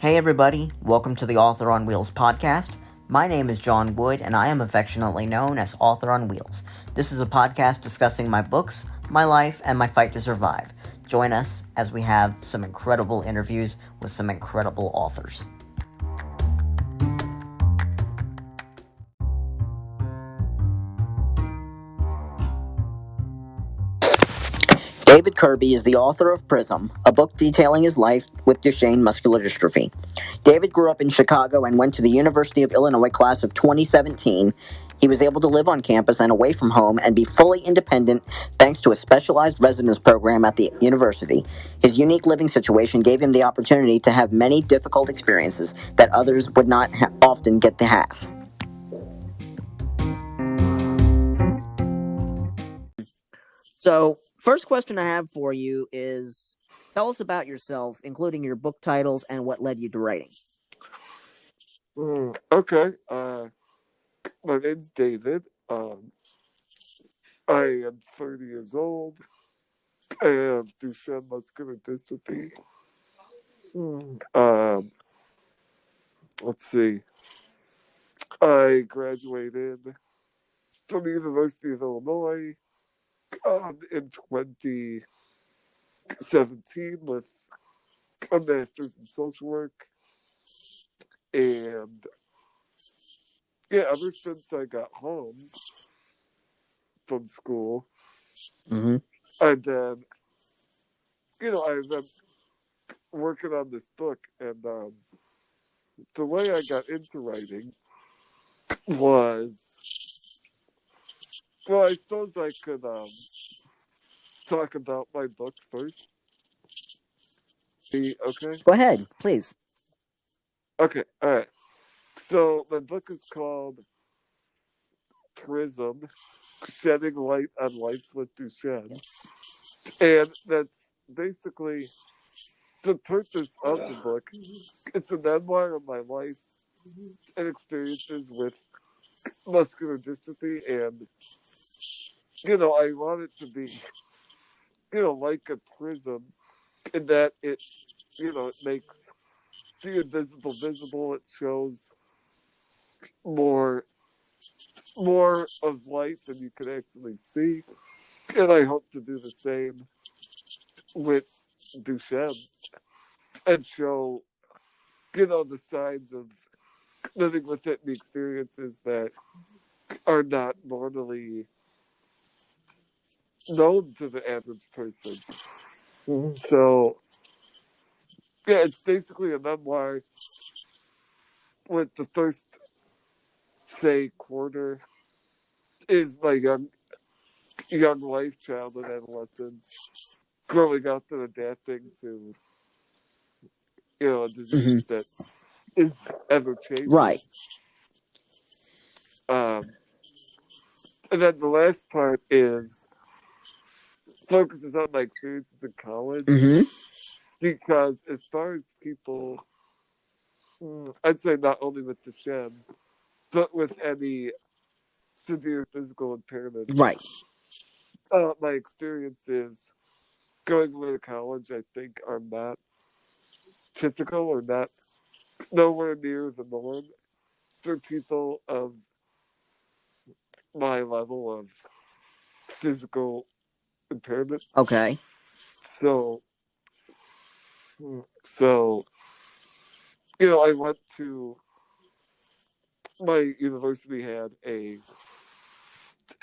Hey everybody, welcome to the Author on Wheels podcast. My name is John Wood and I am affectionately known as Author on Wheels. This is a podcast discussing my books, my life, and my fight to survive. Join us as we have some incredible interviews with some incredible authors. David Kirby is the author of Prism, a book detailing his life with Duchenne muscular dystrophy. David grew up in Chicago and went to the University of Illinois class of 2017. He was able to live on campus and away from home and be fully independent thanks to a specialized residence program at the university. His unique living situation gave him the opportunity to have many difficult experiences that others would not often get to have. So, first question I have for you is, tell us about yourself, including your book titles and what led you to writing. Okay. My name's David. I am 30 years old. I have Duchenne muscular dystrophy. Let's see. I graduated from the University of Illinois in 2017 with a master's in social work. And yeah, ever since I got home from school, I've been, I've been working on this book. And the way I got into writing was, well, I suppose I could talk about my book first. Okay? Go ahead, please. Okay, alright. So, my book is called Prism, Shedding Light on Life with Duchenne. Yes. And that's basically the purpose of the book. It's a memoir of my life and experiences with muscular dystrophy, and, I want it to be, like a prism in that it makes the invisible visible. It shows more of life than you can actually see. And I hope to do the same with Duchenne and show, the signs of living with it, the experiences that are not normally known to the average person. So, yeah, it's basically a memoir with the first, say, quarter is my young life, childhood, adolescence, growing up and adapting to, a disease that is ever changing. Right. And then the last part focuses on my experiences in college. Because as far as people, I'd say not only with Duchenne, but with any severe physical impairment. Right. My experiences going away to college, I think, are not typical or not nowhere near the norm for people of my level of physical impairment. Okay. So, I went to, my university had a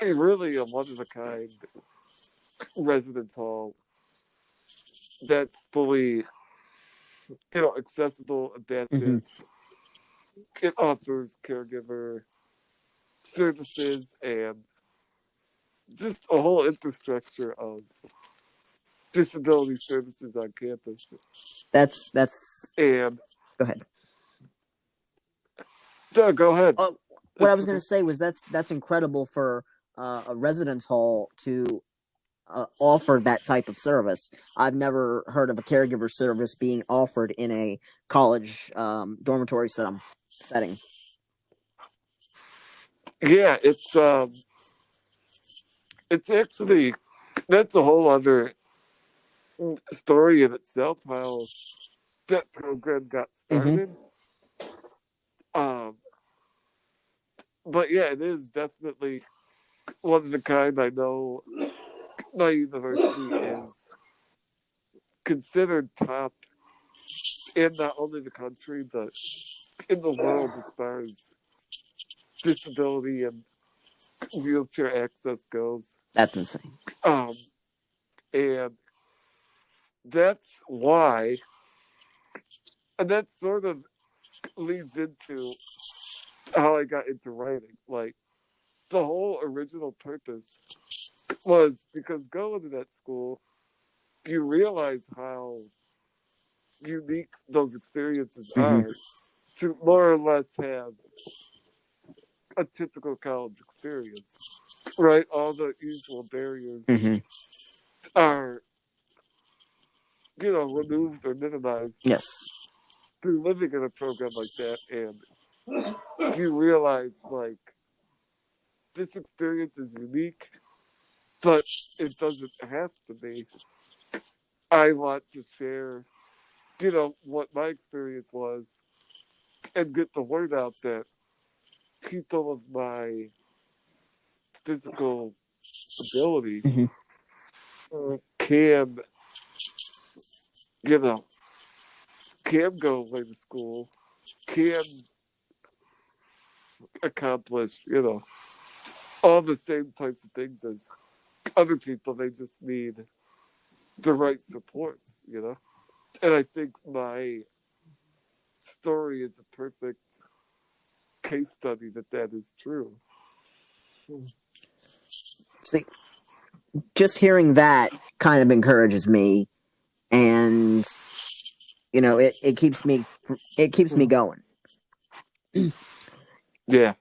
really a one-of-a-kind residence hall that's fully, accessible, adapted. It offers caregiver services and just a whole infrastructure of disability services on campus. That's And go ahead. No, go ahead. What I was going to say was that's incredible for a residence hall to offer that type of service. I've never heard of a caregiver service being offered in a college dormitory setting. Yeah, it's actually, that's a whole other story in itself. How that program got Mm-hmm. started. Um, but yeah, it is definitely one of the kind. I know my university is considered top in not only the country but in the world as far as disability and wheelchair access goes. That's insane. Um, and that's why, and that sort of leads into how I got into writing. Like, the whole original purpose was because going to that school, you realize how unique those experiences Mm-hmm. are to more or less have a typical college experience, right? All the usual barriers Mm-hmm. are, removed or minimized Yes. through living in a program like that. And you realize, like, this experience is unique, but it doesn't have to be. I want to share, what my experience was and get the word out that people of my physical ability Mm-hmm. can, you know, can go away to school, can accomplish, all the same types of things as other people. They just need the right supports. And I think my story is a perfect case study that is true. See, just hearing that kind of encourages me, and it keeps me going. Yeah.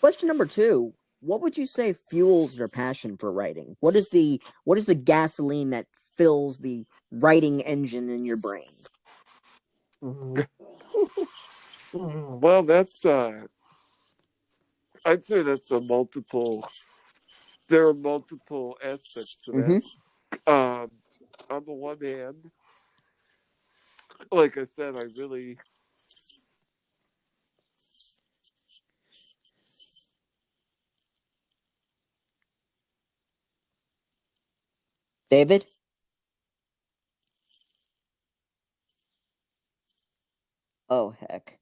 Question number 2: what would you say fuels your passion for writing? What is the gasoline that fills the writing engine in your brain? Well, I'd say that's a multiple. There are multiple aspects to Mm-hmm. that. Um, on the one hand, like I said, I really, David? Oh, heck.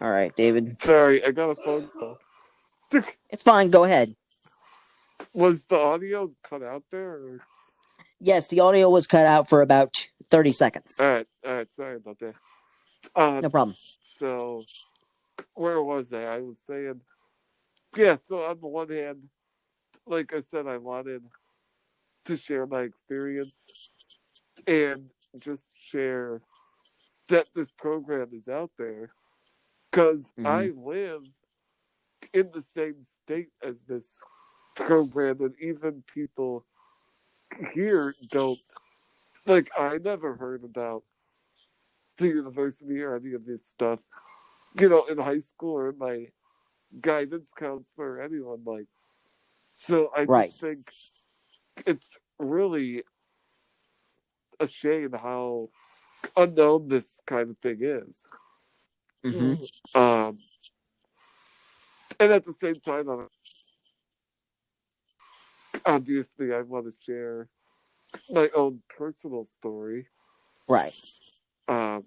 All right, David. sorry, I got a phone call. It's fine. Go ahead. Was the audio cut out there? Or? Yes, the audio was cut out for about 30 seconds. All right, sorry about that. No problem. So where was I? I was saying, yeah. So on the one hand, like I said, I wanted to share my experience and just share that this program is out there because Mm-hmm. I live in the same state as this program, and even people here don't. Like, I never heard about the university or any of this stuff, in high school or in my guidance counselor or anyone like. So I just Right. think it's really a shame how unknown this kind of thing is. Mm-hmm. Um, and at the same time, obviously, I want to share my own personal story. Right. Um,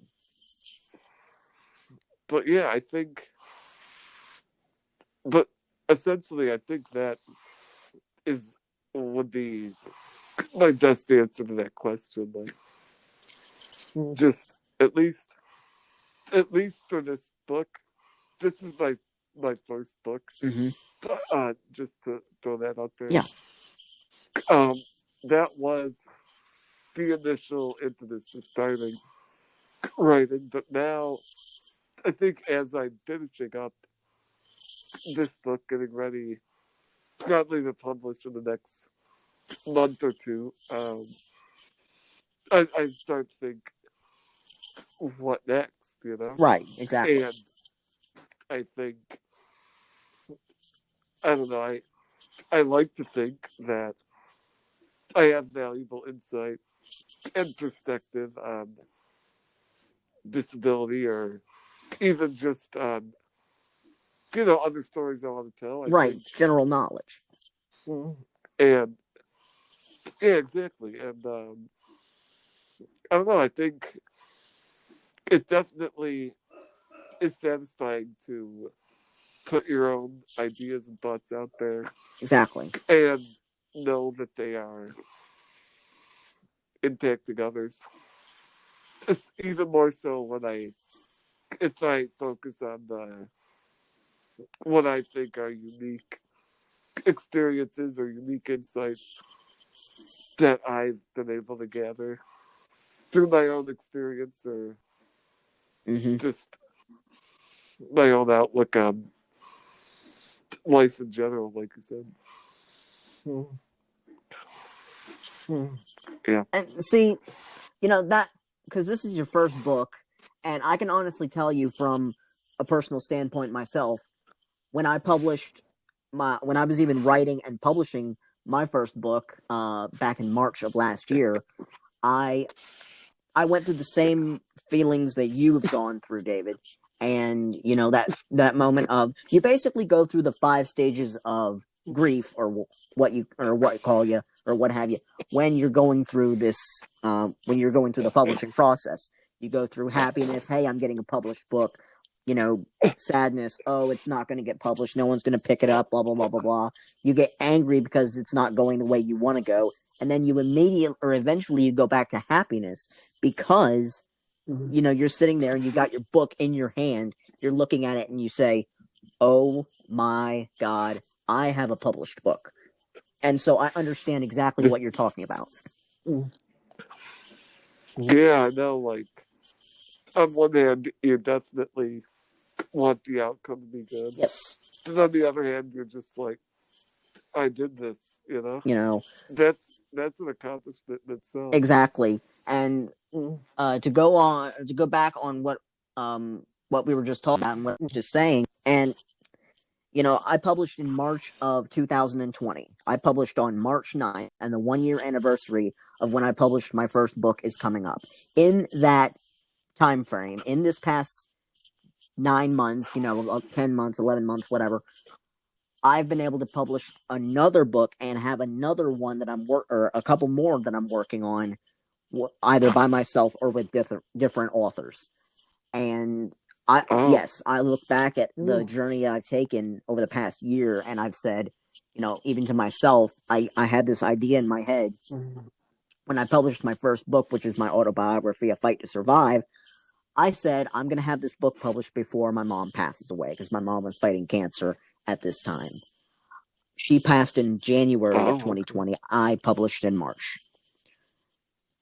but yeah, but essentially, I think that is would be my best answer to that question. Like, just at least for this book, this is my first book. Mm-hmm. Just to throw that out there. Yeah. Um, that was the initial impetus for starting writing, but now I think as I'm finishing up this book, getting ready, probably to publish in the next month or two, I start to think, what next? Right. Exactly. And I think, I don't know, I like to think that I have valuable insight and perspective on disability or even just on, other stories I want to tell, I Right, think. general knowledge. And yeah, exactly. And I don't know, I think it definitely is satisfying to put your own ideas and thoughts out there Exactly. and know that they are impacting others. It's even more so when if I focus on the what I think are unique experiences or unique insights that I've been able to gather through my own experience or Mm-hmm. just my own outlook on life in general, like you said. Yeah. And see, that because this is your first book, and I can honestly tell you from a personal standpoint myself, when I published when I was even writing and publishing my first book, back in March of last year, I I went through the same feelings that you have gone through, David. And that moment of, you basically go through the 5 stages of grief, or what call you, or what have you, when you're going through this, when you're going through the publishing process. You go through happiness, hey, I'm getting a published book. Sadness, oh, it's not going to get published, no one's going to pick it up, blah blah blah blah blah. You get angry because it's not going the way you want to go, and then you immediately, or eventually, you go back to happiness because you're sitting there and you got your book in your hand, you're looking at it and you say, oh my god, I have a published book. And so I understand exactly what you're talking about. Yeah, I know, like, on one hand, you definitely want the outcome to be good. Yes. And on the other hand, you're just like, I did this, you know? You know, That's an accomplishment in itself. exactly. And to go back on what we were just talking about and what we were just saying, and I published in March of 2020. I published on March 9th, and the 1 year anniversary of when I published my first book is coming up. In that time frame, in this past 9 months, 10 months, 11 months, whatever, I've been able to publish another book and have another one that or a couple more that I'm working on, either by myself or with different authors. And Oh. yes, I look back at the journey I've taken over the past year, and I've said, even to myself, I had this idea in my head when I published my first book, which is my autobiography, A Fight to Survive. I said, I'm going to have this book published before my mom passes away, because my mom was fighting cancer at this time. She passed in January of Oh, okay. 2020. I published in March.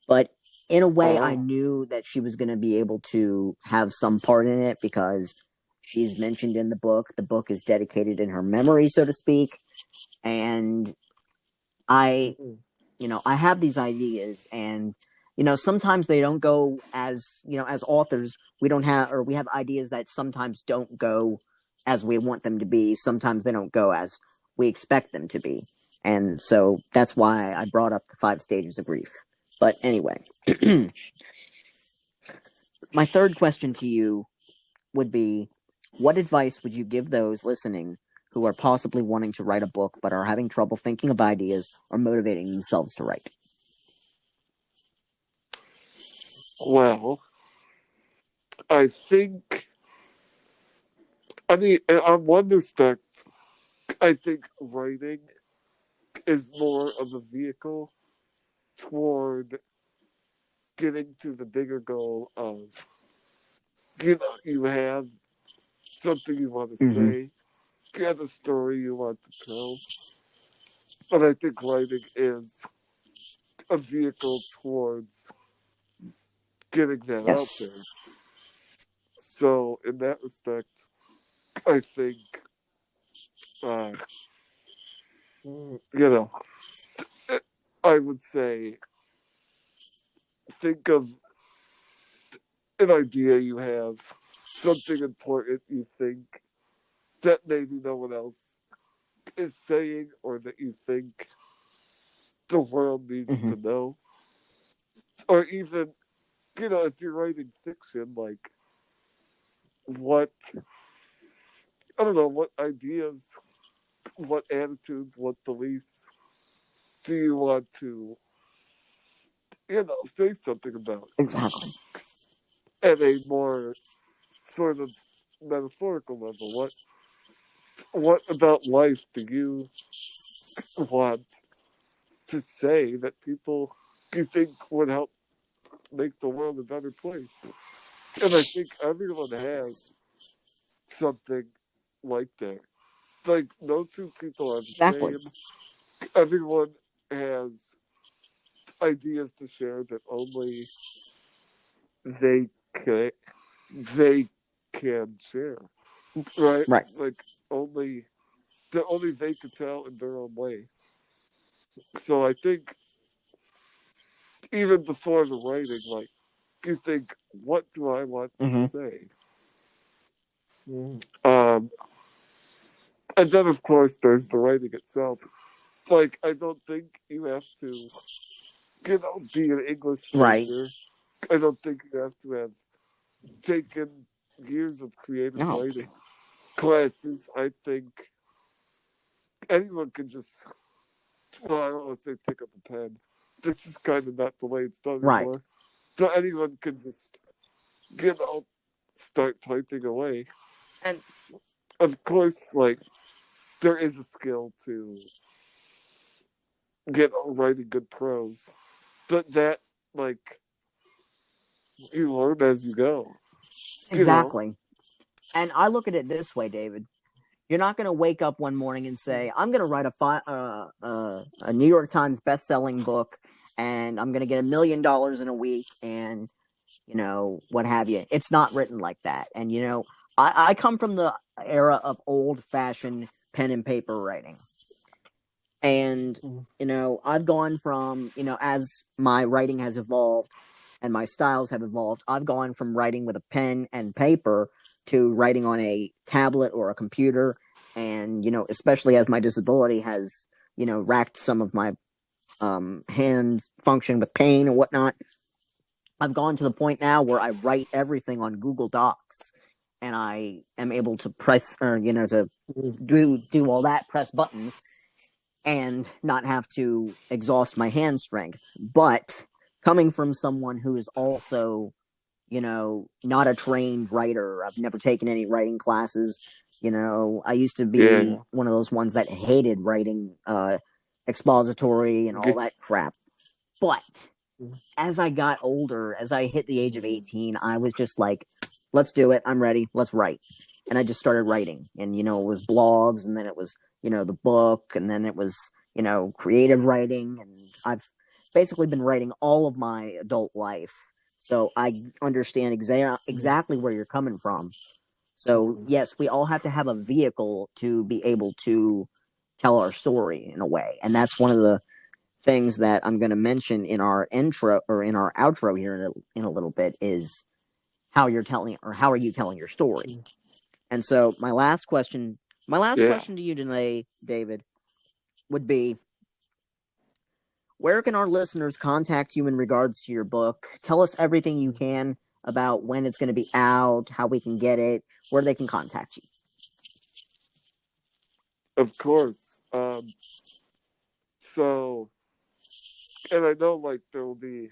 But in a way, I Oh. knew that she was going to be able to have some part in it, because she's mentioned in the book. The book is dedicated in her memory, so to speak. And I have these ideas, and sometimes they don't go as authors, we have ideas that sometimes don't go as we want them to be. Sometimes they don't go as we expect them to be. And so that's why I brought up the 5 stages of grief. But anyway, my third question to you would be, what advice would you give those listening who are possibly wanting to write a book but are having trouble thinking of ideas or motivating themselves to write? Well, I think, I mean, on one respect, I think writing is more of a vehicle toward getting to the bigger goal of, you have something you want to Mm-hmm. say, you have a story you want to tell. But I think writing is a vehicle towards getting that out Yes. there. So, in that respect, I think, uh, you know, I would say think of an idea you have, something important you think that maybe no one else is saying, or that you think the world needs Mm-hmm. to know. Or even, if you're writing fiction, like what, I don't know, what ideas, what attitudes, what beliefs do you want to, say something about Exactly. at a more sort of metaphorical level? What about life do you want to say that people you think would help make the world a better place? And I think everyone has something like that. Like no two people are the Exactly. same. Everyone has ideas to share that only they can they can share. Right? Right. Like only they can tell in their own way. So I think even before the writing, like you think, what do I want to Mm-hmm. say? Um, and then of course there's the writing itself. Like I don't think you have to, be an English Right. major. I don't think you have to have taken years of creative No. writing classes. I think anyone can just, well, I don't want to say pick up a pen. This is kind of not the way it's done Right. anymore. So anyone can just, start typing away. And Of course, like, there is a skill to writing good prose, but that, like, you learn as you go, you know? exactly. And I look at it this way, David. You're not going to wake up one morning and say, "I'm going to write a New York Times best-selling book, and I'm going to get $1 million in a week, and what have you." It's not written like that. And I come from the era of old-fashioned pen and paper writing, and I've gone from as my writing has evolved and my styles have evolved, I've gone from writing with a pen and paper to writing on a tablet or a computer. And especially as my disability has racked some of my hand function with pain and whatnot, I've gone to the point now where I write everything on Google Docs, and I am able to press, or to do all that, press buttons, and not have to exhaust my hand strength. But coming from someone who is also, not a trained writer, I've never taken any writing classes. I used to be Yeah. one of those ones that hated writing expository and all that crap. But as I got older, as I hit the age of 18, I was just like, let's do it. I'm ready. Let's write. And I just started writing. And, it was blogs, and then it was, the book, and then it was, creative writing. And I've basically been writing all of my adult life. So I understand exactly where you're coming from. So, yes, we all have to have a vehicle to be able to tell our story in a way. And that's one of the things that I'm going to mention in our intro or in our outro here in a little bit is how you're telling or how are you telling your story. And so my last Yeah. question to you today, David, would be, where can our listeners contact you in regards to your book? Tell us everything you can about when it's going to be out, how we can get it, where they can contact you. Of course. So, and I know, like, there will be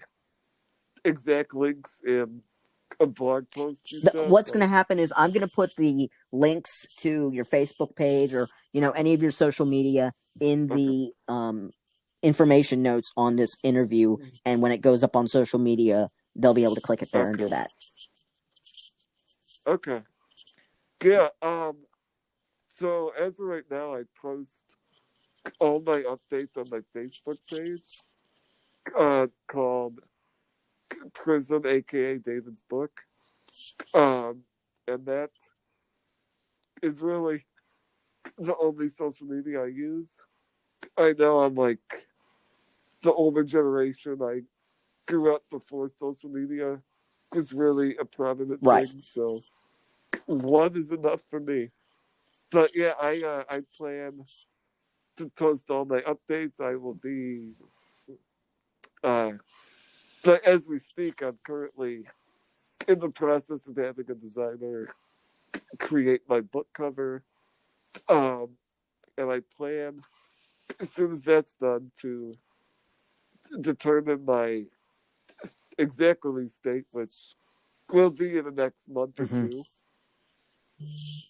exact links in a blog post you said, What's going like, to happen is I'm going to put the links to your Facebook page or any of your social media in okay. the information notes on this interview, and when it goes up on social media, they'll be able to click it there and do Okay. that. Okay. Yeah, so as of right now, I post all my updates on my Facebook page, called Prism, aka David's book. And that is really the only social media I use. I know I'm like the older generation. I grew up before social media was really a prominent Right. thing, so one is enough for me. But yeah, I plan to post all my updates. I will be. Uh, but as we speak, I'm currently in the process of having a designer create my book cover. Um, and I plan, as soon as that's done, to determine my exact release date, which will be in the next month or Mm-hmm. two.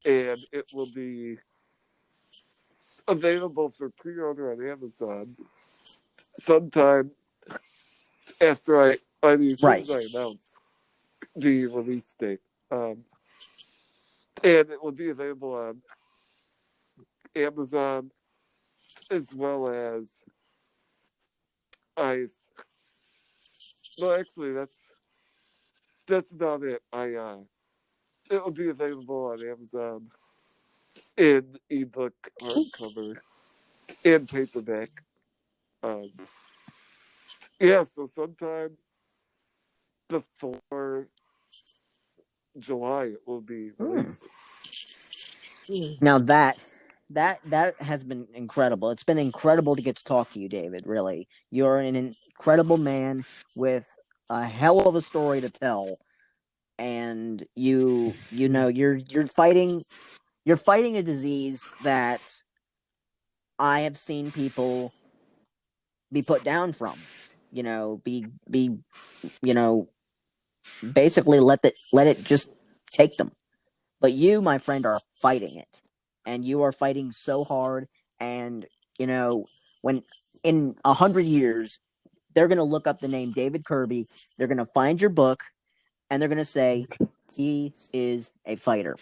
And it will be available for pre-order on Amazon sometime after I mean, as soon Right. as I announce the release date. Um, and it will be available on Amazon as well as I. No, actually, that's about it. It will be available on Amazon in ebook, hardcover, and paperback. Um, yeah, so sometime before July it will be released. Now that has been incredible. It's been incredible to get to talk to you, David. Really, you're an incredible man with a hell of a story to tell, and you know you're fighting a disease that I have seen people be put down from. You know, be you know basically let it just take them. But you, my friend, are fighting it, and you are fighting so hard. And you know, when in 100 years, they're gonna look up the name David Kirby. They're gonna find your book, and they're gonna say he is a fighter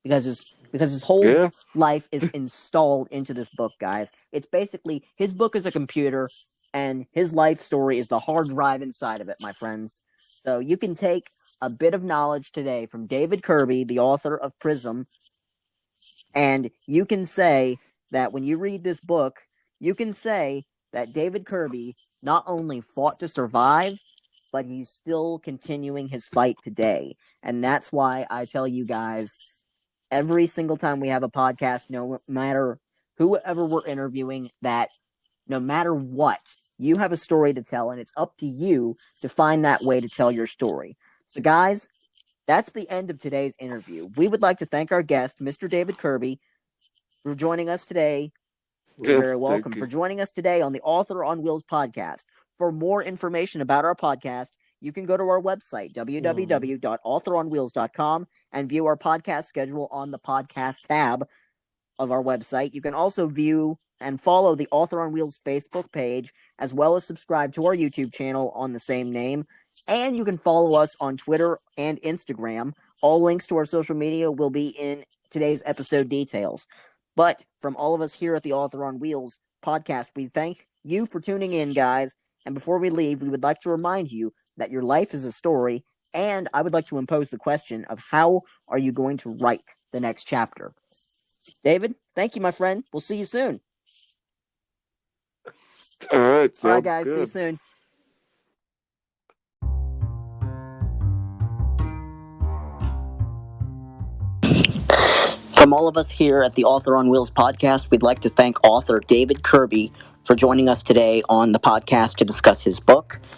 because his whole Yeah. life is installed into this book, guys. It's basically his book is a computer, and his life story is the hard drive inside of it, my friends. So you can take a bit of knowledge today from David Kirby, the author of Prism, and you can say that when you read this book, you can say that David Kirby not only fought to survive, but he's still continuing his fight today. And that's why I tell you guys every single time we have a podcast, no matter whoever we're interviewing, that no matter what, you have a story to tell, and it's up to you to find that way to tell your story. So, guys, that's the end of today's interview. We would like to thank our guest, Mr. David Kirby, for joining us today. You're Yes, very thank welcome you. for joining us today on the Author on Wheels podcast. For more information about our podcast, you can go to our website, www.authoronwheels.com, and view our podcast schedule on the podcast tab of our website. You can also view and follow the Author on Wheels Facebook page, as well as subscribe to our YouTube channel on the same name. And you can follow us on Twitter and Instagram. All links to our social media will be in today's episode details. But from all of us here at the Author on Wheels podcast, we thank you for tuning in, guys. And before we leave, we would like to remind you that your life is a story, and I would like to impose the question of how are you going to write the next chapter? David, thank you, my friend. We'll see you soon. All right, All right, sounds guys. See you good. soon. From all of us here at the Author on Wheels podcast, we'd like to thank author David Kirby for joining us today on the podcast to discuss his book.